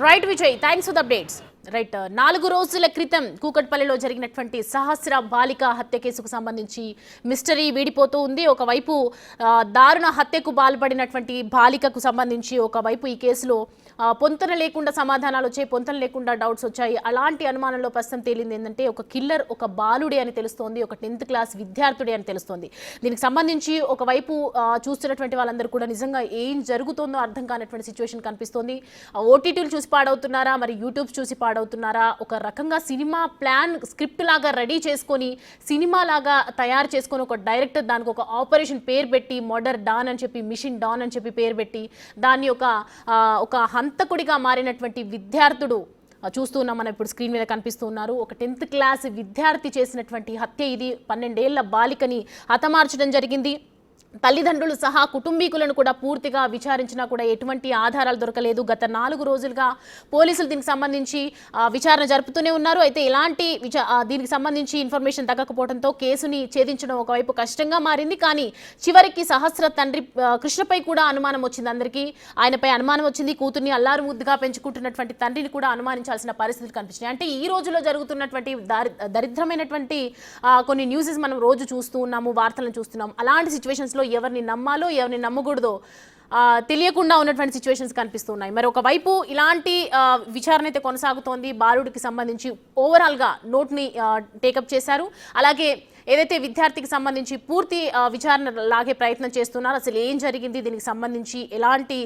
Right Vijay, thanks for the updates. Right, 4 రోజుల క్రితం కూకట్పల్లిలో జరిగినటువంటి సహస్ర బాలిక హత్య కేసుకు సంబంధించి మిస్టరీ వీడిపోతూ ఉంది. ఒకవైపు దారుణ హత్యకు పాల్పడినటువంటి బాలికకు సంబంధించి ఒకవైపు ఈ కేసులో పొంతన లేకుండా సమాధానాలు వచ్చాయి, పొంతన లేకుండా డౌట్స్ వచ్చాయి. అలాంటి అనుమానంలో ప్రస్తుతం తేలింది ఏంటంటే ఒక కిల్లర్ ఒక బాలుడే అని తెలుస్తోంది, ఒక 10th క్లాస్ విద్యార్థుడే అని తెలుస్తోంది. దీనికి సంబంధించి ఒకవైపు చూస్తున్నటువంటి వాళ్ళందరూ కూడా నిజంగా ఏం జరుగుతుందో అర్థం కానటువంటి సిచ్యువేషన్ కనిపిస్తోంది. ఓటీటీలు చూసి పాడవుతున్నారా, మరి యూట్యూబ్ చూసి పాడవుతున్నారా, ఒక రకంగా సినిమా ప్లాన్ స్క్రిప్ట్ లాగా రెడీ చేసుకొని సినిమా లాగా తయారు చేసుకొని ఒక డైరెక్టర్ దానికి ఒక ఆపరేషన్ పేరు పెట్టి మర్డర్ డాన్ అని చెప్పి, మిషన్ డాన్ అని చెప్పి పేరు పెట్టి దాన్ని ఒక హంతకుడిగా మారినటువంటి విద్యార్థుడు చూస్తున్నాం. మనం ఇప్పుడు స్క్రీన్ మీద కనిపిస్తూ ఉన్నారు. ఒక 10th క్లాస్ విద్యార్థి చేసినటువంటి హత్య ఇది. 12 ఏళ్ల బాలికని హతమార్చడం జరిగింది. తల్లిదండ్రులు సహా కుటుంబీకులను కూడా పూర్తిగా విచారించినా కూడా ఎటువంటి ఆధారాలు దొరకలేదు. గత 4 రోజులుగా పోలీసులు దీనికి సంబంధించి విచారణ జరుపుతూనే ఉన్నారు. అయితే ఎలాంటి దీనికి సంబంధించి ఇన్ఫర్మేషన్ దక్కకపోవడంతో కేసుని ఛేదించడం ఒకవైపు కష్టంగా మారింది. కానీ చివరికి సహస్ర తండ్రి కృష్ణపై కూడా అనుమానం వచ్చింది. అందరికీ ఆయనపై అనుమానం వచ్చింది. కూతుర్ని అల్లారు ముద్దుగా పెంచుకుంటున్నటువంటి తండ్రిని కూడా అనుమానించాల్సిన పరిస్థితులు కనిపించినాయి. అంటే ఈ రోజులో జరుగుతున్నటువంటి దరిద్రమైనటువంటి కొన్ని న్యూసెస్ మనం రోజు చూస్తూ ఉన్నాము, వార్తలను చూస్తున్నాము. అలాంటి సిచ్యువేషన్స్ ఎవరిని నమ్మాలో ఎవరిని నమ్మకూడదో తెలియకుండా ఉన్నటువంటి సిచ్యువేషన్స్ కనిపిస్తున్నాయి. మరి ఒకవైపు ఇలాంటి విచారణ అయితే కొనసాగుతోంది. బాలుడికి సంబంధించి ఓవరాల్గా నోట్ని టేకప్ చేశారు. అలాగే ఏదైతే విద్యార్థికి సంబంధించి పూర్తి విచారణ లాగే ప్రయత్నం చేస్తున్నారు. అసలు ఏం జరిగింది, దీనికి సంబంధించి ఎలాంటి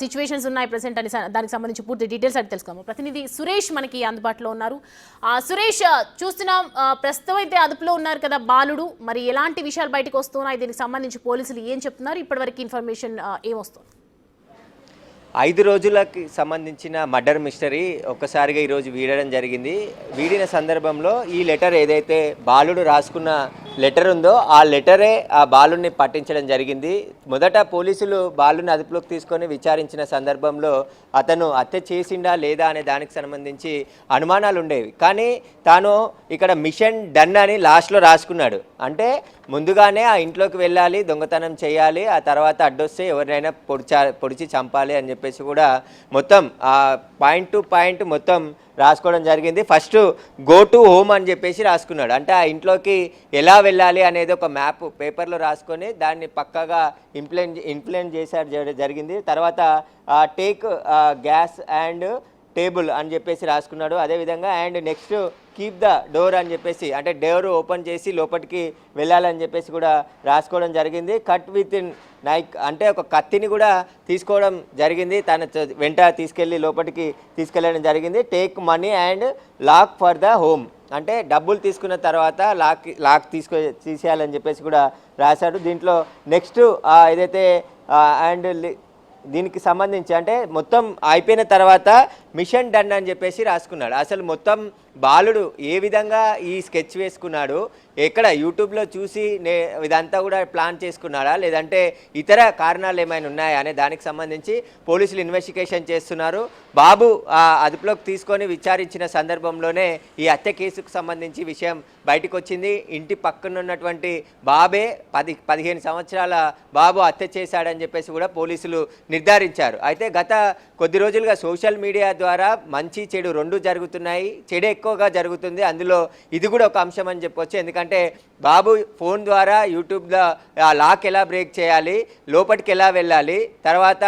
సిచ్యువేషన్స్ ఉన్నాయి ప్రెసెంట్ అని దానికి సంబంధించి పూర్తి డీటెయిల్స్ అయితే తెలుసుకోము. ప్రతినిధి సురేష్ మనకి అందుబాటులో ఉన్నారు. సురేష్, చూస్తున్నాం ప్రస్తుతం అయితే అదుపులో ఉన్నారు కదా బాలుడు, మరి ఎలాంటి విషయాలు బయటకు వస్తున్నాయి, దీనికి సంబంధించి పోలీసులు ఏం చెప్తున్నారు, ఇప్పటివరకు ఇన్ఫర్మేషన్ ఏమొస్తుంది? 5 రోజులకి సంబంధించిన మర్డర్ మిస్టరీ ఒక్కసారిగా ఈరోజు వీడడం జరిగింది. వీడిన సందర్భంలో ఈ లెటర్ ఏదైతే బాలుడు రాసుకున్న లెటర్ ఉందో ఆ లెటరే ఆ బాలుడిని పట్టించడం జరిగింది. మొదట పోలీసులు బాలుని అదుపులోకి తీసుకొని విచారించిన సందర్భంలో అతను హత్య చేసిండా లేదా అనే దానికి సంబంధించి అనుమానాలు ఉండేవి. కానీ తాను ఇక్కడ మిషన్ డన్ అని లాస్ట్లో రాసుకున్నాడు. అంటే ముందుగానే ఆ ఇంట్లోకి వెళ్ళాలి, దొంగతనం చేయాలి, ఆ తర్వాత అడ్డొస్తే ఎవరినైనా పొడిచి చంపాలి అని చెప్పేసి కూడా మొత్తం పాయింట్ టు పాయింట్ మొత్తం రాసుకోవడం జరిగింది. ఫస్ట్ గో టు హోమ్ అని చెప్పేసి రాసుకున్నాడు. అంటే ఆ ఇంట్లోకి ఎలా వెళ్ళాలి అనేది ఒక మ్యాప్ పేపర్లో రాసుకొని దాన్ని పక్కాగా ఇంప్లిమెంట్ చేశాడు జరిగింది. తర్వాత టేక్ గ్యాస్ అండ్ టేబుల్ అని చెప్పేసి రాసుకున్నాడు. అదేవిధంగా and next keep the door అని చెప్పేసి, అంటే డోర్ ఓపెన్ చేసి లోపలికి వెళ్ళాలని చెప్పేసి కూడా రాసుకోవడం జరిగింది. కట్ విత్ ఇన్ నైక్, అంటే ఒక కత్తిని కూడా తీసుకోవడం జరిగింది. తన వెంట తీసుకెళ్ళి లోపలికి తీసుకెళ్ళడం జరిగింది. Take money and lock for the home, అంటే డబ్బులు తీసుకున్న తర్వాత లాక్ తీసేయాలని చెప్పేసి కూడా రాశాడు. దీంట్లో నెక్స్ట్ ఏదైతే అండ్ దీనికి సంబంధించి అంటే మొత్తం అయిపోయిన తర్వాత మిషన్ డన్ అని చెప్పేసి రాసుకున్నాడు. అసలు మొత్తం బాలుడు ఏ విధంగా ఈ స్కెచ్ వేసుకున్నాడు, ఎక్కడ యూట్యూబ్లో చూసి ఇదంతా కూడా ప్లాన్ చేసుకున్నాడా లేదంటే ఇతర కారణాలు ఏమైనా ఉన్నాయా అనే దానికి సంబంధించి పోలీసులు ఇన్వెస్టిగేషన్ చేస్తున్నారు. బాబు అదుపులోకి తీసుకొని విచారించిన సందర్భంలోనే ఈ హత్య కేసుకు సంబంధించి విషయం బయటకు వచ్చింది. ఇంటి పక్కన ఉన్నటువంటి బాబే 15 సంవత్సరాల బాబు హత్య చేశాడని చెప్పేసి కూడా పోలీసులు నిర్ధారించారు. అయితే గత కొద్ది రోజులుగా సోషల్ మీడియా ద్వారా మంచి చెడు రెండు జరుగుతున్నాయి. చెడు ఎక్కువగా జరుగుతుంది, అందులో ఇది కూడా ఒక అంశం అని చెప్పొచ్చు. ఎందుకంటే బాబు ఫోన్ ద్వారా యూట్యూబ్లో లాక్ ఎలా బ్రేక్ చేయాలి, లోపలికి ఎలా వెళ్ళాలి, తర్వాత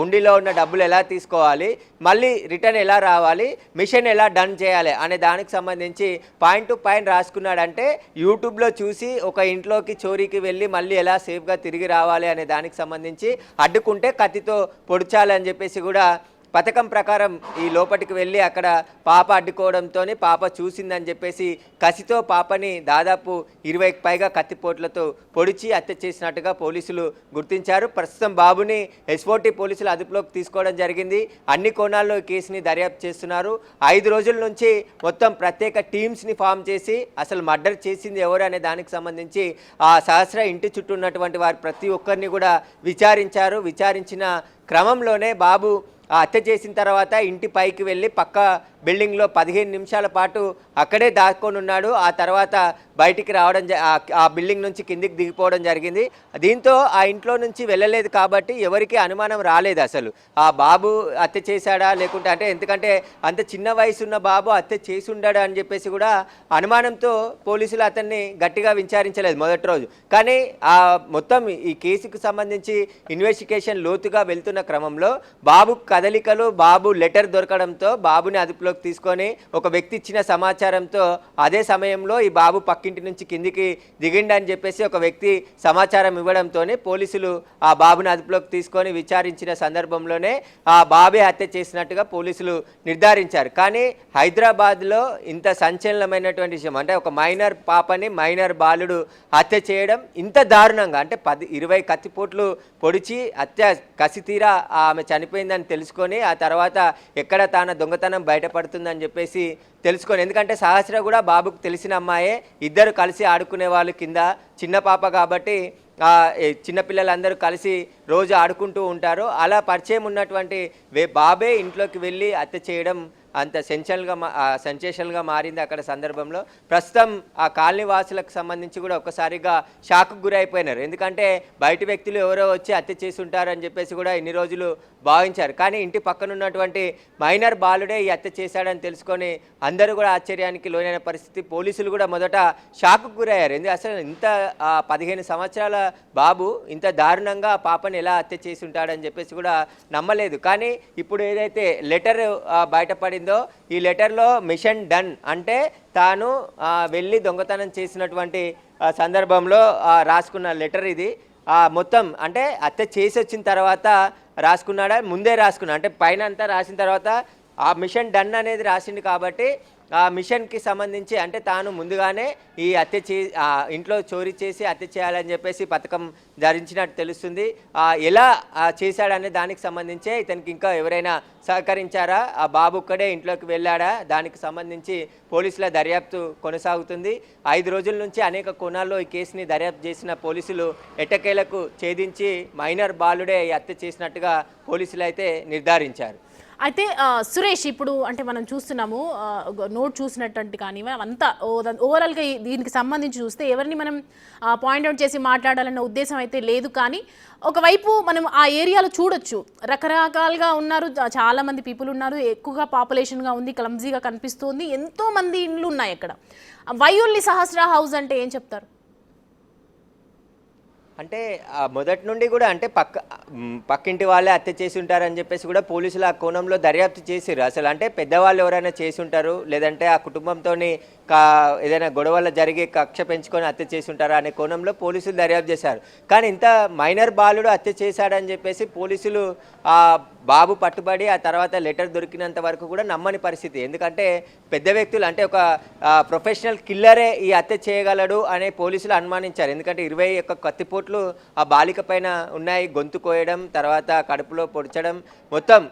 హుండీలో ఉన్న డబ్బులు ఎలా తీసుకోవాలి, మళ్ళీ రిటర్న్ ఎలా రావాలి, మిషన్ ఎలా డన్ చేయాలి అనే దానికి సంబంధించి పాయింట్ టు పాయింట్ రాసుకున్నాడంటే యూట్యూబ్లో చూసి ఒక ఇంట్లోకి చోరీకి వెళ్ళి మళ్ళీ ఎలా సేఫ్గా తిరిగి రావాలి అనే దానికి సంబంధించి అడ్డుకుంటే కత్తితో పొడిచాలి అని చెప్పేసి కూడా పథకం ప్రకారం ఈ లోపలికి వెళ్ళి అక్కడ పాప అడ్డుకోవడంతో పాప చూసిందని చెప్పేసి కసితో పాపని దాదాపు 20కి పైగా కత్తిపోట్లతో పొడిచి హత్య చేసినట్టుగా పోలీసులు గుర్తించారు. ప్రస్తుతం బాబుని ఎస్ఓటీ పోలీసులు అదుపులోకి తీసుకోవడం జరిగింది. అన్ని కోణాల్లో కేసుని దర్యాప్తు చేస్తున్నారు. 5 రోజుల నుంచి మొత్తం ప్రత్యేక టీమ్స్ని ఫామ్ చేసి అసలు మర్డర్ చేసింది ఎవరు అనే దానికి సంబంధించి ఆ సహస్ర ఇంటి చుట్టూ ఉన్నటువంటి వారు ప్రతి ఒక్కరిని కూడా విచారించారు. విచారించిన క్రమంలోనే బాబు హత్య చేసిన తర్వాత ఇంటి పైకి వెళ్ళి పక్క బిల్డింగ్లో 15 నిమిషాల పాటు అక్కడే దాక్కొని ఉన్నాడు. ఆ తర్వాత బయటికి రావడం ఆ బిల్డింగ్ నుంచి కిందికి దిగిపోవడం జరిగింది. దీంతో ఆ ఇంట్లో నుంచి వెళ్ళలేదు కాబట్టి ఎవరికి అనుమానం రాలేదు అసలు ఆ బాబు హత్య చేశాడా లేకుంటే, అంటే ఎందుకంటే అంత చిన్న వయసున్న బాబు హత్య చేసి ఉండడా అని చెప్పేసి కూడా అనుమానంతో పోలీసులు అతన్ని గట్టిగా విచారించలేదు మొదటి రోజు. కానీ ఆ మొత్తం ఈ కేసుకు సంబంధించి ఇన్వెస్టిగేషన్ లోతుగా వెళ్తున్న క్రమంలో బాబు కదలికలు, బాబు లెటర్ దొరకడంతో బాబుని అదుపులోకి తీసుకొని ఒక వ్యక్తి ఇచ్చిన సమాచారంతో అదే సమయంలో ఈ బాబు పక్కింటి నుంచి కిందికి దిగిండని చెప్పేసి ఒక వ్యక్తి సమాచారం ఇవ్వడంతోనే పోలీసులు ఆ బాబుని అదుపులోకి తీసుకొని విచారించిన సందర్భంలోనే ఆ బాబే హత్య చేసినట్టుగా పోలీసులు నిర్ధారించారు. కానీ హైదరాబాద్లో ఇంత సంచలనమైనటువంటి విషయం, అంటే ఒక మైనర్ పాపని మైనర్ బాలుడు హత్య చేయడం ఇంత దారుణంగా, అంటే 20 కత్తిపోట్లు పొడిచి హత్య కసితీరా ఆమె చనిపోయిందని తెలుసుకొని ఆ తర్వాత ఎక్కడ తాన దొంగతనం బయటపడుతుందని చెప్పేసి తెలుసుకొని, ఎందుకంటే సహస్ర కూడా బాబుకు తెలిసిన అమ్మాయే, ఇద్దరు కలిసి ఆడుకునే వాళ్ళు కింద, చిన్న పాప కాబట్టి చిన్నపిల్లలందరూ కలిసి రోజు ఆడుకుంటూ ఉంటారు. అలా పరిచయం ఉన్నటువంటి బాబే ఇంట్లోకి వెళ్ళి హత్య చేయడం అంత సెన్సేషనల్గా మారింది అక్కడ సందర్భంలో. ప్రస్తుతం ఆ కాలనీ వాసులకు సంబంధించి కూడా ఒక్కసారిగా షాక్కు గురైపోయినారు. ఎందుకంటే బయట వ్యక్తులు ఎవరో వచ్చి హత్య చేసి ఉంటారని చెప్పేసి కూడా ఇన్ని రోజులు భావించారు. కానీ ఇంటి పక్కనున్నటువంటి మైనర్ బాలుడే ఈ హత్య చేశాడని తెలుసుకొని అందరూ కూడా ఆశ్చర్యానికి లోనైన పరిస్థితి. పోలీసులు కూడా మొదట షాక్కు గురయ్యారు. అసలు ఇంత 15 సంవత్సరాల బాబు ఇంత దారుణంగా ఆ పాపని ఎలా హత్య చేసి ఉంటాడని చెప్పేసి కూడా నమ్మలేదు. కానీ ఇప్పుడు ఏదైతే లెటర్ బయటపడింది, ఈ లెటర్లో మిషన్ డన్ అంటే తాను వెళ్ళి దొంగతనం చేసినటువంటి సందర్భంలో రాసుకున్న లెటర్ ఇది. మొత్తం అంటే హత్య చేసి వచ్చిన తర్వాత రాసుకున్నాడా, ముందే రాసుకున్నా, అంటే పైన అంతా రాసిన తర్వాత ఆ మిషన్ డన్ అనేది రాసింది కాబట్టి ఆ మిషన్కి సంబంధించి, అంటే తాను ముందుగానే ఈ హత్య ఇంట్లో చోరీ చేసి హత్య చేయాలని చెప్పేసి పథకం ధరించినట్టు తెలుస్తుంది. ఎలా చేశాడనే దానికి సంబంధించే ఇతనికి ఇంకా ఎవరైనా సహకరించారా, ఆ బాబు ఒక్కడే ఇంట్లోకి వెళ్ళాడా, దానికి సంబంధించి పోలీసుల దర్యాప్తు కొనసాగుతుంది. 5 రోజుల నుంచి అనేక కోణాల్లో ఈ కేసుని దర్యాప్తు చేసిన పోలీసులు ఎట్టకేలకు ఛేదించి మైనర్ బాలుడే ఈ హత్య చేసినట్టుగా పోలీసులు అయితే నిర్ధారించారు. అయితే సురేష్, ఇప్పుడు అంటే మనం చూస్తున్నాము నోట్ చూసినట్టు కానీ అంతా ఓవరాల్గా దీనికి సంబంధించి చూస్తే ఎవరిని మనం పాయింట్అవుట్ చేసి మాట్లాడాలన్న ఉద్దేశం అయితే లేదు. కానీ ఒకవైపు మనం ఆ ఏరియాలో చూడొచ్చు, రకరకాలుగా ఉన్నారు, చాలామంది పీపుల్ ఉన్నారు, ఎక్కువగా పాపులేషన్గా ఉంది, క్లమ్జీగా కనిపిస్తుంది, ఎంతోమంది ఇండ్లు ఉన్నాయి అక్కడ. వై ఓన్లీ సహస్ర హౌస్ అంటే ఏం చెప్తారు? అంటే మొదటి నుండి కూడా అంటే పక్కింటి వాళ్ళే హత్య చేసి ఉంటారని చెప్పేసి కూడా పోలీసులు ఆ కోణంలో దర్యాప్తు చేసారు. అసలు అంటే పెద్దవాళ్ళు ఎవరైనా చేసి ఉంటారు, లేదంటే ఆ కుటుంబంతో ఏదైనా గొడవలు జరిగి కక్ష పెంచుకొని హత్య చేసి ఉంటారా అనే కోణంలో పోలీసులు దర్యాప్తు చేశారు. కానీ ఇంత మైనర్ బాలుడు హత్య చేశాడని చెప్పేసి పోలీసులు ఆ బాబు పట్టుబడి ఆ తర్వాత లెటర్ దొరికినంత వరకు కూడా నమ్మని పరిస్థితి. ఎందుకంటే పెద్ద వ్యక్తులు, అంటే ఒక ప్రొఫెషనల్ కిల్లరే ఈ హత్య చేయగలడు అనే పోలీసులు అనుమానించారు. ఎందుకంటే 21 కత్తిపోట్లు ఆ బాలిక పైన ఉన్నాయి, గొంతు కోయడం, తర్వాత కడుపులో పొడిచడం, మొత్తం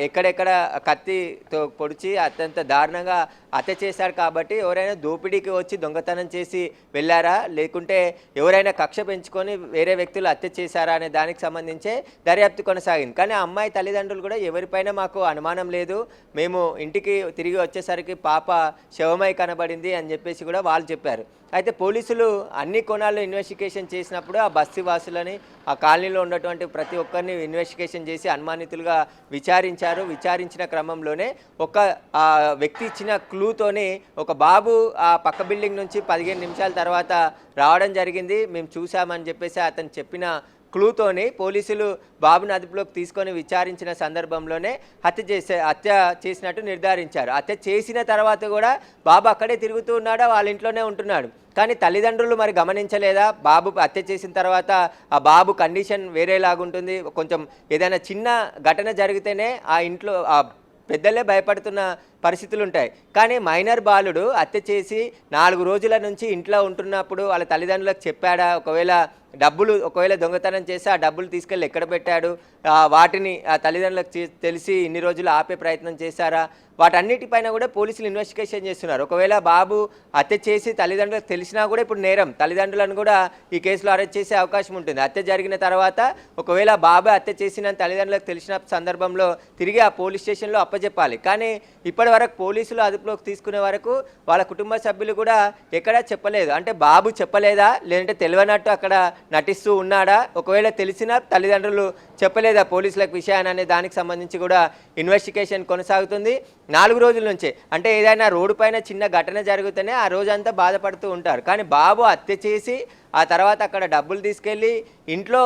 ఎక్కడెక్కడ కత్తితో పొడిచి అత్యంత దారుణంగా హత్య చేశాడు. కాబట్టి ఎవరైనా దోపిడీకి వచ్చి దొంగతనం చేసి వెళ్ళారా, లేకుంటే ఎవరైనా కక్ష పెంచుకొని వేరే వ్యక్తులు హత్య చేశారా అనే దానికి సంబంధించే దర్యాప్తు కొనసాగింది. కానీ ఆ అమ్మాయి తల్లిదండ్రులు కూడా ఎవరిపైన మాకు అనుమానం లేదు, మేము ఇంటికి తిరిగి వచ్చేసరికి పాప శవమై కనబడింది అని చెప్పేసి కూడా వాళ్ళు చెప్పారు. అయితే పోలీసులు అన్ని కోణాల్లో ఇన్వెస్టిగేషన్ చేసినప్పుడు ఆ బస్తీ వాసులని, ఆ కాలనీలో ఉన్నటువంటి ప్రతి ఒక్కరిని ఇన్వెస్టిగేషన్ చేసి అనుమానితులుగా విచారించారు. విచారించిన క్రమంలోనే ఒక వ్యక్తి ఇచ్చిన క్లూతోనే ఒక బాబు ఆ పక్క బిల్డింగ్ నుంచి 15 నిమిషాల తర్వాత రావడం జరిగింది, మేము చూసామని చెప్పేసి అతను చెప్పిన క్లూతోని పోలీసులు బాబుని అదుపులోకి తీసుకొని విచారించిన సందర్భంలోనే హత్య చేసినట్టు నిర్ధారించారు. హత్య చేసిన తర్వాత కూడా బాబు అక్కడే తిరుగుతూ ఉన్నాడా, వాళ్ళ ఇంట్లోనే ఉంటున్నాడు. కానీ తల్లిదండ్రులు మరి గమనించలేదా, బాబు హత్య చేసిన తర్వాత ఆ బాబు కండిషన్ వేరేలాగుంటుంది, కొంచెం ఏదైనా చిన్న ఘటన జరిగితేనే ఆ ఇంట్లో పెద్దలే భయపడుతున్న పరిస్థితులు ఉంటాయి. కానీ మైనర్ బాలుడు హత్య చేసి 4 రోజుల నుంచి ఇంట్లో ఉంటున్నప్పుడు వాళ్ళ తల్లిదండ్రులకు చెప్పాడా, ఒకవేళ డబ్బులు ఒకవేళ దొంగతనం చేసి ఆ డబ్బులు తీసుకెళ్ళి ఎక్కడ పెట్టాడు, వాటిని ఆ తల్లిదండ్రులకు తెలిసి ఇన్ని రోజులు ఆపే ప్రయత్నం చేశారా, వాటన్నిటిపైన కూడా పోలీసులు ఇన్వెస్టిగేషన్ చేస్తున్నారు. ఒకవేళ బాబు హత్య చేసి తల్లిదండ్రులకు తెలిసినా కూడా ఇప్పుడు నేరం, తల్లిదండ్రులను కూడా ఈ కేసులో అరెస్ట్ చేసే అవకాశం ఉంటుంది. హత్య జరిగిన తర్వాత ఒకవేళ బాబు హత్య చేసిన తల్లిదండ్రులకు తెలిసిన సందర్భంలో తిరిగి ఆ పోలీస్ స్టేషన్లో అప్పచెప్పాలి. కానీ ఇప్పటి వరకు పోలీసులు అదుపులోకి తీసుకునే వరకు వాళ్ళ కుటుంబ సభ్యులు కూడా ఎక్కడా చెప్పలేదు. అంటే బాబు చెప్పలేదా, లేదంటే తెలియనట్టు అక్కడ నటిస్తూ ఉన్నాడా, ఒకవేళ తెలిసినా తల్లిదండ్రులు చెప్పలేదా పోలీసులకు విషయాన్ని అనే దానికి సంబంధించి కూడా ఇన్వెస్టిగేషన్ కొనసాగుతుంది. 4 రోజుల నుంచే, అంటే ఏదైనా రోడ్డు పైన చిన్న ఘటన జరిగితేనే ఆ రోజంతా బాధపడుతూ ఉంటారు. కానీ బాబు హత్య చేసి ఆ తర్వాత అక్కడ డబ్బులు తీసుకెళ్ళి ఇంట్లో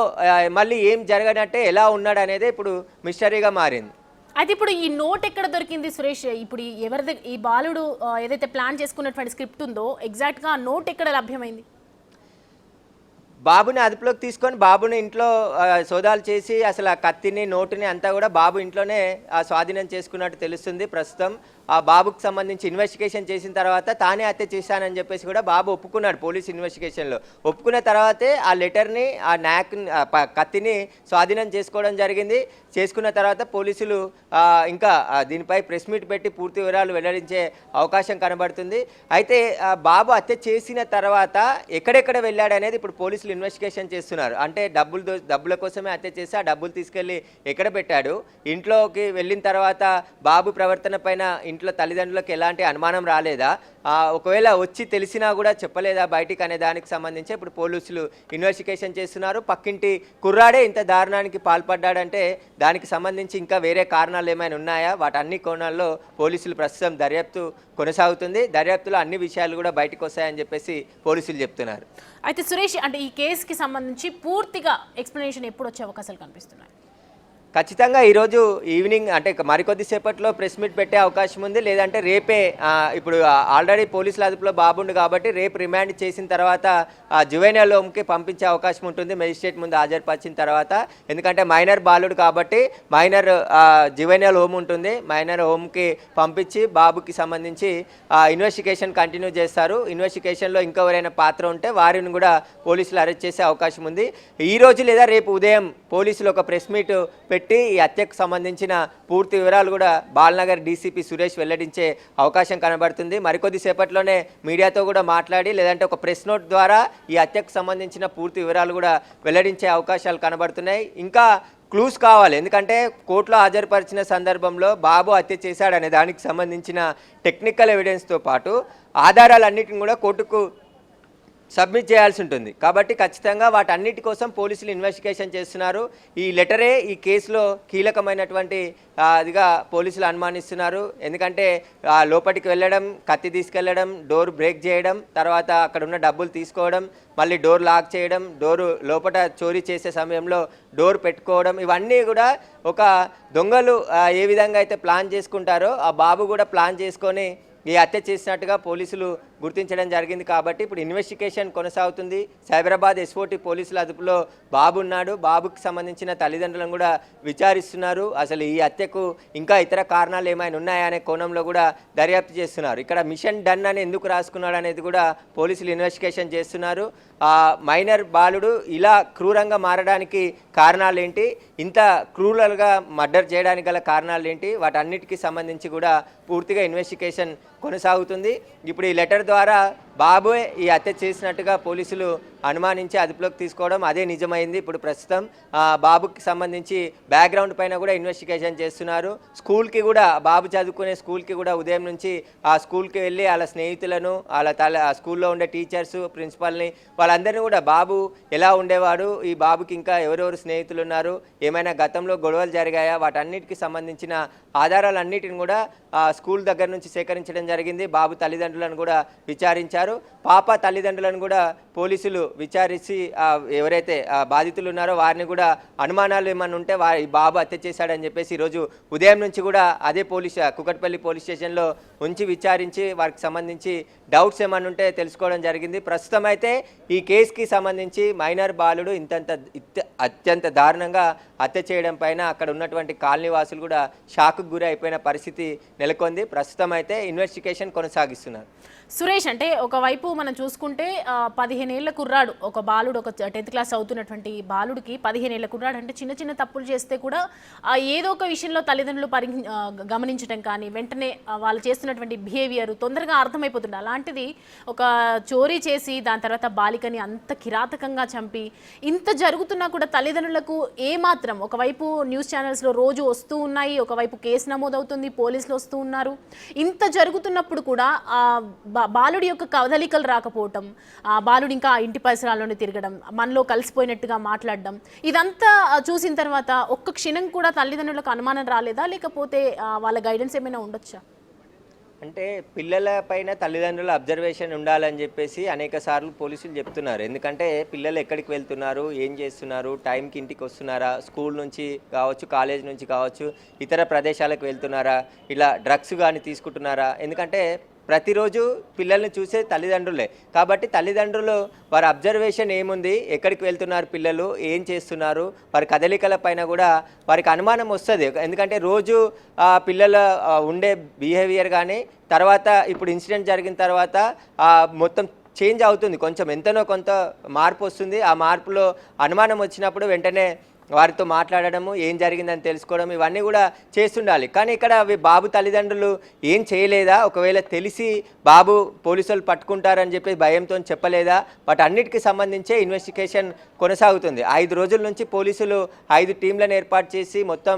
మళ్ళీ ఏం జరగనట్టే ఎలా ఉన్నాడు అనేది ఇప్పుడు మిస్టరీగా మారింది. అయితే ఇప్పుడు ఈ నోట్ ఎక్కడ దొరికింది సురేష్? ఇప్పుడు ఎవరి ఈ బాలుడు ఏదైతే ప్లాన్ చేసుకున్నటువంటి స్క్రిప్ట్ ఉందో ఎగ్జాక్ట్గా ఆ నోట్ ఎక్కడ లభ్యమైంది? బాబుని అదుపులోకి తీసుకొని బాబుని ఇంట్లో సోదాలు చేసి అసలు ఆ కత్తిని నోటుని అంతా కూడా బాబు ఇంట్లోనే స్వాధీనం చేసుకున్నట్టు తెలుస్తుంది. ప్రస్తుతం ఆ బాబుకు సంబంధించి ఇన్వెస్టిగేషన్ చేసిన తర్వాత తానే హత్య చేశానని చెప్పేసి కూడా బాబు ఒప్పుకున్నాడు పోలీస్ ఇన్వెస్టిగేషన్లో. ఒప్పుకున్న తర్వాతే ఆ లెటర్ని ఆ కత్తిని స్వాధీనం చేసుకోవడం జరిగింది. చేసుకున్న తర్వాత పోలీసులు ఇంకా దీనిపై ప్రెస్ మీట్ పెట్టి పూర్తి వివరాలు వెల్లడించే అవకాశం కనబడుతుంది. అయితే బాబు హత్య చేసిన తర్వాత ఎక్కడెక్కడ వెళ్ళాడనేది ఇప్పుడు పోలీసులు ఇన్వెస్టిగేషన్ చేస్తున్నారు. అంటే డబ్బుల కోసమే హత్య చేసి ఆ డబ్బులు తీసుకెళ్ళి ఎక్కడ పెట్టాడు, ఇంట్లోకి వెళ్ళిన తర్వాత బాబు ప్రవర్తన పైన ఇంట్లో తల్లిదండ్రులకు ఎలాంటి అనుమానం రాలేదా, ఒకవేళ వచ్చి తెలిసినా కూడా చెప్పలేదా బయటికి అనే దానికి సంబంధించి ఇప్పుడు పోలీసులు ఇన్వెస్టిగేషన్ చేస్తున్నారు. పక్కింటి కుర్రాడే ఇంత దారుణానికి పాల్పడ్డాడంటే దానికి సంబంధించి ఇంకా వేరే కారణాలు ఏమైనా ఉన్నాయా, వాటన్ని కోణాల్లో పోలీసులు ప్రస్తుతం దర్యాప్తు కొనసాగుతుంది. దర్యాప్తులో అన్ని విషయాలు కూడా బయటకు వస్తాయని చెప్పేసి పోలీసులు చెప్తున్నారు. అయితే సురేష్, అంటే ఈ కేసుకి సంబంధించి పూర్తిగా ఎక్స్ప్లెనేషన్ ఎప్పుడు వచ్చే అవకాశాలు కనిపిస్తున్నాయి? ఖచ్చితంగా ఈరోజు ఈవినింగ్ అంటే మరికొద్దిసేపట్లో ప్రెస్ మీట్ పెట్టే అవకాశం ఉంది. లేదంటే రేపే, ఇప్పుడు ఆల్రెడీ పోలీసుల అదుపులో బాబుండు కాబట్టి రేపు రిమాండ్ చేసిన తర్వాత జువెనైల్ హోమ్కి పంపించే అవకాశం ఉంటుంది మెజిస్ట్రేట్ ముందు హాజరుపరిచిన తర్వాత. ఎందుకంటే మైనర్ బాలుడు కాబట్టి మైనర్ జువెనైల్ హోమ్ ఉంటుంది, మైనర్ హోమ్కి పంపించి బాబుకి సంబంధించి ఇన్వెస్టిగేషన్ కంటిన్యూ చేస్తారు. ఇన్వెస్టిగేషన్లో ఇంకెవరైనా పాత్ర ఉంటే వారిని కూడా పోలీసులు అరెస్ట్ చేసే అవకాశం ఉంది. ఈరోజు లేదా రేపు ఉదయం పోలీసులు ఒక ప్రెస్ మీట్ పెట్టి ఈ హత్యకు సంబంధించిన పూర్తి వివరాలు కూడా బాలనగర్ డీసీపీ సురేష్ వెల్లడించే అవకాశం కనబడుతుంది. మరికొద్ది సేపట్లోనే మీడియాతో కూడా మాట్లాడి లేదంటే ఒక ప్రెస్ నోట్ ద్వారా ఈ హత్యకు సంబంధించిన పూర్తి వివరాలు కూడా వెల్లడించే అవకాశాలు కనబడుతున్నాయి. ఇంకా క్లూస్ కావాలి, ఎందుకంటే కోర్టులో హాజరుపరిచిన సందర్భంలో బాబు హత్య చేశాడనే దానికి సంబంధించిన టెక్నికల్ ఎవిడెన్స్తో పాటు ఆధారాలన్నిటిని కూడా కోర్టుకు సబ్మిట్ చేయాల్సి ఉంటుంది. కాబట్టి ఖచ్చితంగా వాటన్నిటి కోసం పోలీసులు ఇన్వెస్టిగేషన్ చేస్తున్నారు. ఈ లెటరే ఈ కేసులో కీలకమైనటువంటి అదిగా పోలీసులు అనుమానిస్తున్నారు. ఎందుకంటే లోపలికి వెళ్ళడం, కత్తి తీసుకెళ్లడం, డోర్ బ్రేక్ చేయడం, తర్వాత అక్కడ ఉన్న డబ్బులు తీసుకోవడం, మళ్ళీ డోర్ లాక్ చేయడం, డోరు లోపల చోరీ చేసే సమయంలో డోర్ పెట్టుకోవడం, ఇవన్నీ కూడా ఒక దొంగలు ఏ విధంగా అయితే ప్లాన్ చేసుకుంటారో ఆ బాబు కూడా ప్లాన్ చేసుకొని ఈ హత్య చేసినట్టుగా పోలీసులు గుర్తించడం జరిగింది. కాబట్టి ఇప్పుడు ఇన్వెస్టిగేషన్ కొనసాగుతుంది. సైబరాబాద్ ఎస్ఓటీ పోలీసుల అదుపులో బాబు ఉన్నాడు. బాబుకి సంబంధించిన తల్లిదండ్రులను కూడా విచారిస్తున్నారు. అసలు ఈ హత్యకు ఇంకా ఇతర కారణాలు ఏమైనా ఉన్నాయా అనే కోణంలో కూడా దర్యాప్తు చేస్తున్నారు. ఇక్కడ మిషన్ డన్ అని ఎందుకు రాసుకున్నాడు అనేది కూడా పోలీసులు ఇన్వెస్టిగేషన్ చేస్తున్నారు. మైనర్ బాలుడు ఇలా క్రూరంగా మారడానికి కారణాలు ఏంటి, ఇంత క్రూరల్గా మర్డర్ చేయడానికి గల కారణాలు ఏంటి, వాటన్నిటికీ సంబంధించి కూడా పూర్తిగా ఇన్వెస్టిగేషన్ కొనసాగుతుంది. ఇప్పుడు ఈ లెటర్ ద్వారా బాబుయే ఈ హత్య చేసినట్టుగా పోలీసులు అనుమానించి అదుపులోకి తీసుకోవడం అదే నిజమైంది. ఇప్పుడు ప్రస్తుతం బాబుకి సంబంధించి బ్యాక్గ్రౌండ్ పైన కూడా ఇన్వెస్టిగేషన్ చేస్తున్నారు. స్కూల్కి కూడా బాబు చదువుకునే స్కూల్కి కూడా ఉదయం నుంచి ఆ స్కూల్కి వెళ్ళి వాళ్ళ స్నేహితులను, వాళ్ళ స్కూల్లో ఉండే టీచర్స్, ప్రిన్సిపల్ని, వాళ్ళందరినీ కూడా బాబు ఎలా ఉండేవాడు, ఈ బాబుకి ఇంకా ఎవరెవరు స్నేహితులు ఉన్నారు, ఏమైనా గతంలో గొడవలు జరిగాయా, వాటన్నిటికి సంబంధించిన ఆధారాలన్నిటిని కూడా స్కూల్ దగ్గర నుంచి సేకరించడం జరిగింది. బాబు తల్లిదండ్రులను కూడా విచారించారు. పాప తల్లిదండ్రులను కూడా పోలీసులు విచారించి ఎవరైతే బాధితులు ఉన్నారో వారిని కూడా అనుమానాలు ఏమన్నా ఉంటే బాబు హత్య చేశాడని చెప్పేసి ఈరోజు ఉదయం నుంచి కూడా అదే కుకట్పల్లి పోలీస్ స్టేషన్లో ఉంచి విచారించి వారికి సంబంధించి డౌట్స్ ఏమన్నా ఉంటే తెలుసుకోవడం జరిగింది. ప్రస్తుతం అయితే ఈ కేసుకి సంబంధించి మైనర్ బాలుడు అత్యంత దారుణంగా హత్య చేయడం పైన అక్కడ ఉన్నటువంటి కాలనీ వాసులు కూడా షాక్కు గురి అయిపోయిన పరిస్థితి నెలకొంది. ప్రస్తుతం అయితే ఇన్వెస్టిగేషన్ కొనసాగిస్తున్నారు. సురేష్, అంటే ఒకవైపు మనం చూసుకుంటే 15 ఏళ్ల కుర్రాడు, ఒక బాలుడు, ఒక 10th క్లాస్ అవుతున్నటువంటి బాలుడికి 15 ఏళ్ల కుర్రాడు అంటే చిన్న చిన్న తప్పులు చేస్తే కూడా ఏదో ఒక విషయంలో తల్లిదండ్రులు గమనించడం కానీ వెంటనే వాళ్ళు చేస్తున్నటువంటి బిహేవియర్ తొందరగా అర్థమైపోతుంది. అలాంటిది ఒక చోరీ చేసి దాని తర్వాత బాలికని అంత కిరాతకంగా చంపి ఇంత జరుగుతున్నా కూడా తల్లిదండ్రులకు ఏమాత్రం, ఒకవైపు న్యూస్ ఛానల్స్లో రోజు వస్తూ ఉన్నాయి, ఒకవైపు కేసు నమోదవుతుంది, పోలీసులు వస్తూ ఉన్నారు. ఇంత జరుగుతున్నప్పుడు కూడా బాలుడి యొక్క కదలికలు రాకపోవటం, బాలుడు ఇంకా ఇంటి పరిసరాల్లోనే తిరగడం, మనలో కలిసిపోయినట్టుగా మాట్లాడడం, ఇదంతా చూసిన తర్వాత ఒక్క క్షణం కూడా తల్లిదండ్రులకు అనుమానం రాలేదా, లేకపోతే వాళ్ళ గైడెన్స్ ఏమైనా ఉండొచ్చా? అంటే పిల్లల పైన తల్లిదండ్రుల అబ్జర్వేషన్ ఉండాలని చెప్పేసి అనేక సార్లు పోలీసులు చెప్తున్నారు. ఎందుకంటే పిల్లలు ఎక్కడికి వెళ్తున్నారు, ఏం చేస్తున్నారు, టైంకి ఇంటికి వస్తున్నారా, స్కూల్ నుంచి కావచ్చు, కాలేజ్ నుంచి కావచ్చు, ఇతర ప్రదేశాలకు వెళ్తున్నారా, ఇలా డ్రగ్స్ కానీ తీసుకుంటున్నారా. ఎందుకంటే ప్రతిరోజు పిల్లల్ని చూసే తల్లిదండ్రులే కాబట్టి తల్లిదండ్రులు వారి అబ్జర్వేషన్ ఏముంది, ఎక్కడికి వెళ్తున్నారు పిల్లలు, ఏం చేస్తున్నారు, వారి కదలికల పైన కూడా వారికి అనుమానం వస్తుంది. ఎందుకంటే రోజు పిల్లల ఉండే బిహేవియర్ కానీ తర్వాత ఇప్పుడు ఇన్సిడెంట్ జరిగిన తర్వాత మొత్తం చేంజ్ అవుతుంది, కొంచెం ఎంతనో కొంత మార్పు వస్తుంది. ఆ మార్పులో అనుమానం వచ్చినప్పుడు వెంటనే వారితో మాట్లాడడము, ఏం జరిగిందని తెలుసుకోవడం, ఇవన్నీ కూడా చేస్తుండాలి. కానీ ఇక్కడ బాబు తల్లిదండ్రులు ఏం చేయలేదా, ఒకవేళ తెలిసి బాబు పోలీసులు పట్టుకుంటారని చెప్పి భయంతో చెప్పలేదా, వాటన్నిటికీ సంబంధించే ఇన్వెస్టిగేషన్ కొనసాగుతుంది. 5 రోజుల నుంచి పోలీసులు 5 టీంలను ఏర్పాటు చేసి మొత్తం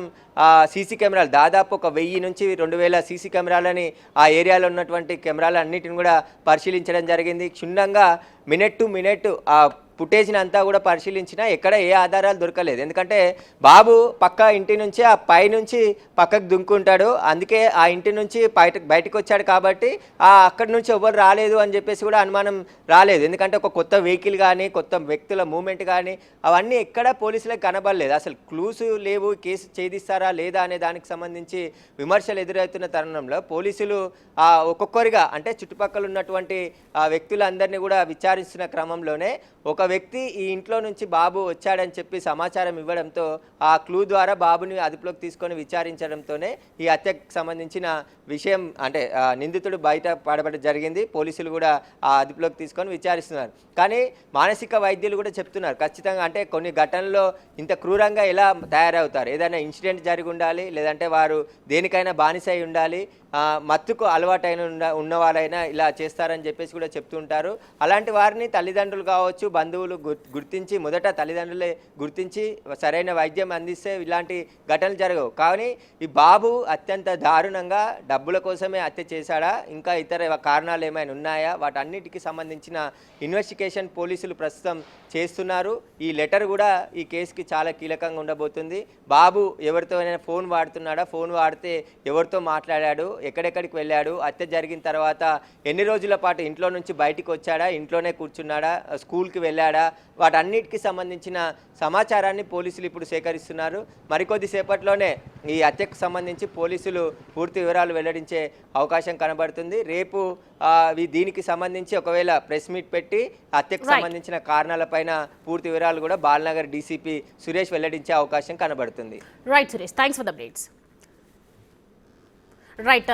సీసీ కెమెరాలు దాదాపు 1000 నుంచి 2000 సీసీ కెమెరాలని ఆ ఏరియాలో ఉన్నటువంటి కెమెరాలన్నిటిని కూడా పరిశీలించడం జరిగింది. క్షుణ్ణంగా మినిట్ టు మినిట్ ఫుటేజ్ని అంతా కూడా పరిశీలించినా ఎక్కడ ఏ ఆధారాలు దొరకలేదు. ఎందుకంటే బాబు పక్క ఇంటి నుంచి ఆ పై నుంచి పక్కకు దుంకుంటాడు, అందుకే ఆ ఇంటి నుంచి బయటకు వచ్చాడు కాబట్టి అక్కడి నుంచి ఎవరు రాలేదు అని చెప్పేసి కూడా అనుమానం రాలేదు. ఎందుకంటే ఒక కొత్త వెహికల్ కానీ కొత్త వ్యక్తుల మూమెంట్ కానీ అవన్నీ ఎక్కడ పోలీసులకు కనబడలేదు. అసలు క్లూస్ లేవు, కేసు ఛేదిస్తారా లేదా అనే దానికి సంబంధించి విమర్శలు ఎదురవుతున్న తరుణంలో పోలీసులు ఒక్కొక్కరిగా అంటే చుట్టుపక్కల ఉన్నటువంటి వ్యక్తులందరినీ కూడా విచారిస్తున్న క్రమంలోనే ఒక వ్యక్తి ఈ ఇంట్లో నుంచి బాబు వచ్చాడని చెప్పి సమాచారం ఇవ్వడంతో ఆ క్లూ ద్వారా బాబుని అదుపులోకి తీసుకొని విచారించడంతోనే ఈ హత్యకు సంబంధించిన విషయం అంటే నిందితుడు బయట పడబడి జరిగింది. పోలీసులు కూడా ఆ అదుపులోకి తీసుకొని విచారిస్తున్నారు. కానీ మానసిక వైద్యులు కూడా చెప్తున్నారు ఖచ్చితంగా, అంటే కొన్ని ఘటనల్లో ఇంత క్రూరంగా ఎలా తయారవుతారు, ఏదైనా ఇన్సిడెంట్ జరిగి ఉండాలి, లేదంటే వారు దేనికైనా బానిసై ఉండాలి, మత్తుకు అలవాటైన ఉన్న వాళ్ళైనా ఇలా చేస్తారని చెప్పేసి కూడా చెప్తుంటారు. అలాంటి వారిని తల్లిదండ్రులు కావచ్చు, బంధువులు గుర్తించి మొదట తల్లిదండ్రులే గుర్తించి సరైన వైద్యం అందిస్తే ఇలాంటి ఘటనలు జరగవు. కానీ ఈ బాబు అత్యంత దారుణంగా డబ్బుల కోసమే హత్య చేశాడా, ఇంకా ఇతర కారణాలు ఏమైనా ఉన్నాయా, వాటన్నిటికీ సంబంధించిన ఇన్వెస్టిగేషన్ పోలీసులు ప్రస్తుతం చేస్తున్నారు. ఈ లెటర్ కూడా ఈ కేసుకి చాలా కీలకంగా ఉండబోతుంది. బాబు ఎవరితో ఫోన్ వాడుతున్నాడా, ఫోన్ వాడితే ఎవరితో మాట్లాడాడు, ఎక్కడెక్కడికి వెళ్ళాడు, హత్య జరిగిన తర్వాత ఎన్ని రోజుల పాటు ఇంట్లో నుంచి బయటికి వచ్చాడా, ఇంట్లోనే కూర్చున్నాడా, స్కూల్కి వెళ్ళాడా, వాటన్నిటికీ సంబంధించిన సమాచారాన్ని పోలీసులు ఇప్పుడు సేకరిస్తున్నారు. మరికొద్ది సేపట్లోనే ఈ హత్యకు సంబంధించి పోలీసులు పూర్తి వివరాలు వెల్లడించే అవకాశం కనబడుతుంది. రేపు దీనికి సంబంధించి ఒకవేళ ప్రెస్ మీట్ పెట్టి హత్యకు సంబంధించిన కారణాలపైన పూర్తి వివరాలు కూడా బాలనగర్ డీసీపీ సురేష్ వెల్లడించే అవకాశం కనబడుతుంది. Right Suresh, thanks for the updates. Right,